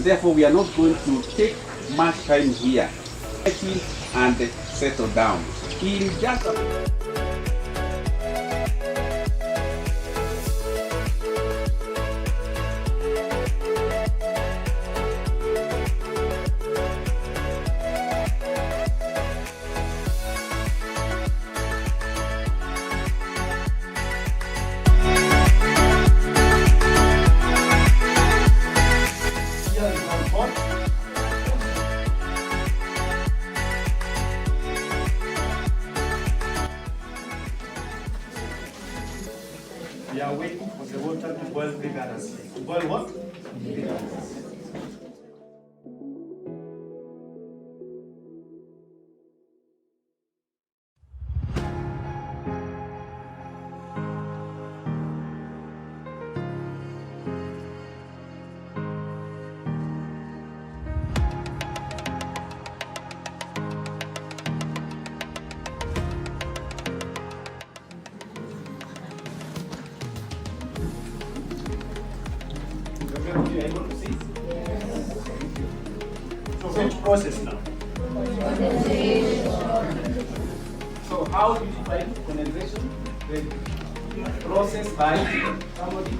therefore we are not going to take much time here. Let him and settle down. In just a we are waiting for the water to boil vigorously. To boil what? Vigorously. You are able to see? So which process now? So how do you define condensation? The process by somebody.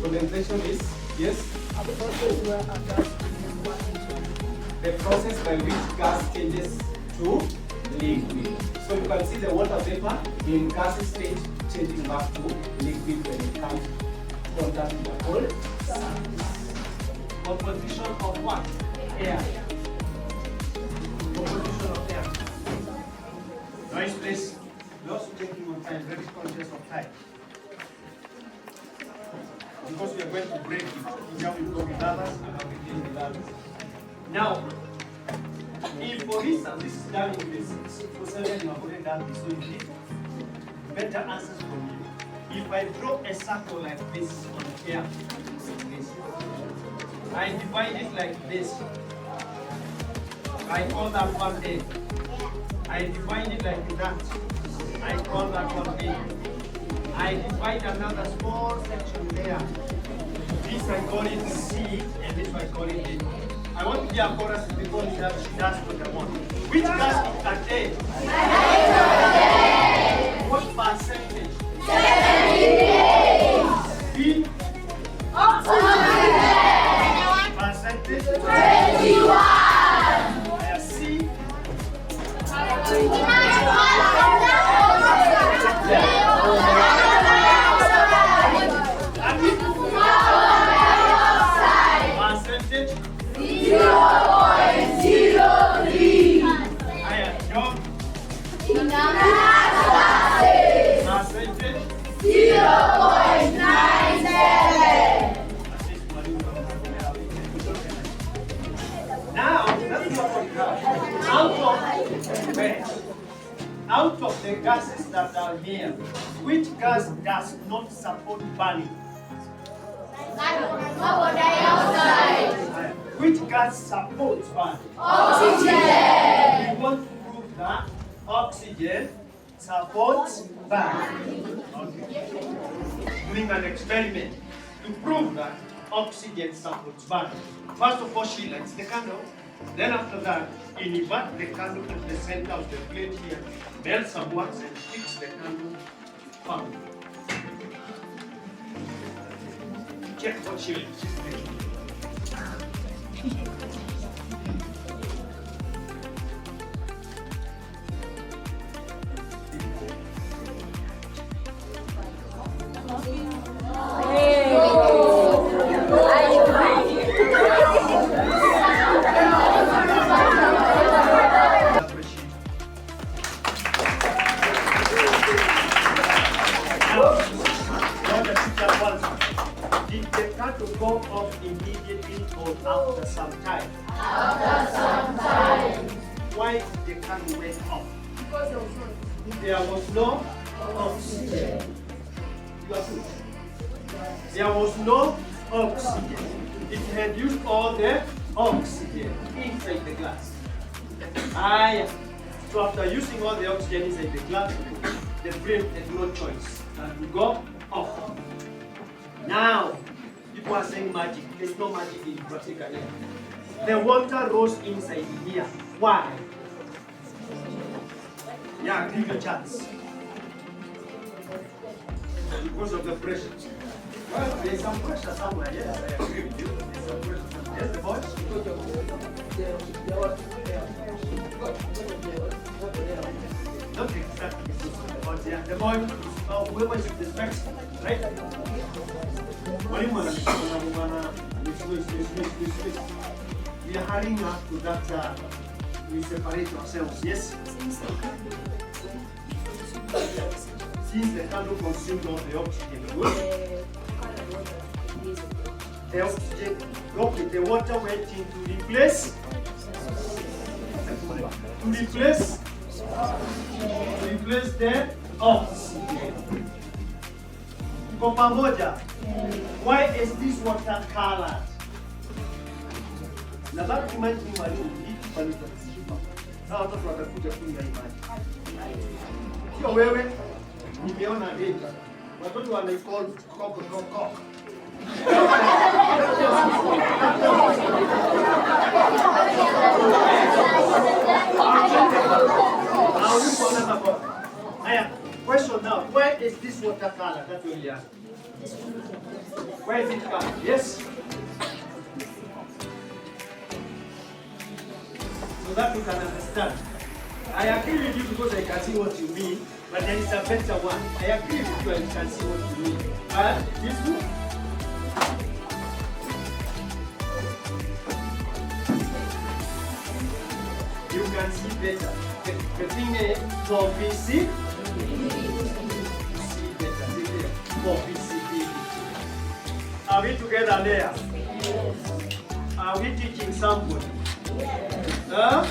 Condensation is, yes? The process by which gas changes to liquid. So you can see the water vapor in gas stage changing back to liquid when it comes to contact with the cold surface. Composition of what? Air. Composition of air. Noise, please. We're also taking on time, very conscious of time. Because we are going to break it. Here we go with others and I'll begin with others. Now, if for instance this is done in this, for 7 you have already done this, so you need better answers from you. If I draw a circle like this on air, I divide it like this. I call that one A. I divide it like that. I call that one B. I divide another small section there. This I call it C, and this I call it D. I want to hear a chorus because she does what I want. Which gas is at A? What percentage? 78. B? Percentage? 21. I see. Percentage? 0.03. I am John. Percentage? 0.97. Now, that's what we have. Out of the gases that are here, which gas does not support burning? Carbon dioxide. Which gas supports burning? Oxygen. We want to prove that oxygen supports burning. Okay. Doing an experiment to prove that oxygen supports burning. First of all, she lights the candle. Then after that, invert the candle to the center of the plate here, melt some wax and fix the candle firmly. Check what she's doing. Did the candle go off immediately or after some time? After some time. Why did the candle went off? Because there was no oxygen. You are good. There was no oxygen. It had used all the oxygen inside the glass. So after using all the oxygen inside the glass, the flame had no choice and we go off. Now, people are saying magic. There's no magic in practical. the water rose inside here. Why? Yeah, give you a chance. Because of the pressure. Well, there's some pressure somewhere. Yes, I agree with you. There's some pressure somewhere. Yes, the boys? Not exactly but yeah, the boy, whoever is the specs, right? We are hurrying up to that, we separate ourselves, yes? Since the candle consumed all the oxygen, good? The oxygen, okay, the water went in to replace the oxygen. Kwa pamoja, why is this water colored? Nadhani maji ni mwalimu, hii pale tunasema. Sasa watoto watakuja kunywa hii maji. Sio wewe, nimeona data. Watoto wanaicall cock. Question now, why is this water color? That's what we ask. Why is it colored? Yes? So that you can understand. I agree with you because I can see what you mean, but there is a better one. I agree with you and you can see what you mean. But this one, you can see better. The thing is, for BC, you see better. For BC. Are we together there? Yes. Are we teaching somebody? Yes. Huh?